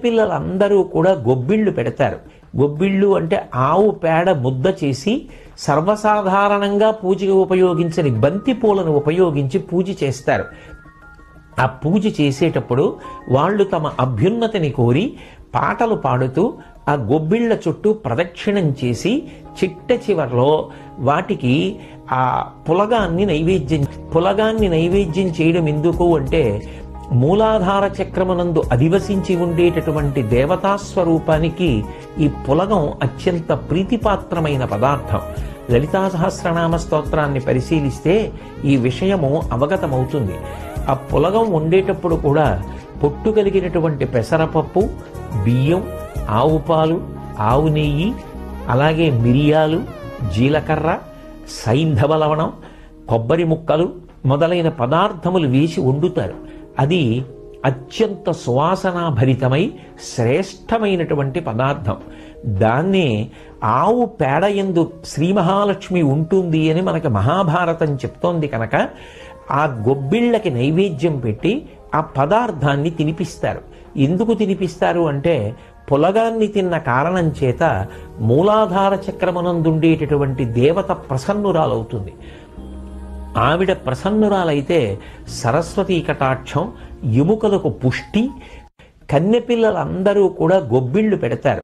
పిల్లలందరూ కూడా గొబ్బిళ్ళు పెడతారు. గొబ్బిళ్ళు అంటే ఆవు పేడ ముద్ద చేసి సర్వసాధారణంగా పూజకు ఉపయోగించని బంతి పూలను ఉపయోగించి పూజ చేస్తారు. ఆ పూజ చేసేటప్పుడు వాళ్ళు తమ అభ్యున్నతిని కోరి పాటలు పాడుతూ ఆ గొబ్బిళ్ల చుట్టూ ప్రదక్షిణం చేసి చిట్ట చివర్లో వాటికి ఆ పులగాన్ని నైవేద్యం చేయడం ఎందుకు అంటే మూలాధార చక్రమునందు అధివసించి ఉండేటటువంటి దేవతా స్వరూపానికి ఈ పులగం అత్యంత ప్రీతిపాత్రమైన పదార్థం. లలితా సహస్రనామ స్తోత్రాన్ని పరిశీలిస్తే ఈ విషయము అవగతమవుతుంది. ఆ పులగం వండేటప్పుడు కూడా పొట్టు కలిగినటువంటి పెసరపప్పు, బియ్యం, ఆవు పాలు, ఆవు నెయ్యి, అలాగే మిరియాలు, జీలకర్ర, సైంధవ లవణం, కొబ్బరి ముక్కలు మొదలైన పదార్థములు వేసి వండుతారు. అది అత్యంత సువాసనాభరితమై శ్రేష్టమైనటువంటి పదార్థం. దాన్నే ఆవు పేడయందు శ్రీ మహాలక్ష్మి ఉంటుంది అని మనకి మహాభారతం చెప్తోంది కనుక ఆ గొబ్బిళ్ళకి నైవేద్యం పెట్టి ఆ పదార్థాన్ని తినిపిస్తారు. ఎందుకు తినిపిస్తారు అంటే పులగాన్ని తిన్న కారణం చేత మూలాధార చక్రమునందుండేటటువంటి దేవత ప్రసన్నురాలవుతుంది. ఆవిడ ప్రసన్నురాలైతే సరస్వతీ కటాక్షం, ఎముకలకు పుష్టి, కన్నెపిల్లలందరూ కూడా గొబ్బిళ్ళు పెడతారు.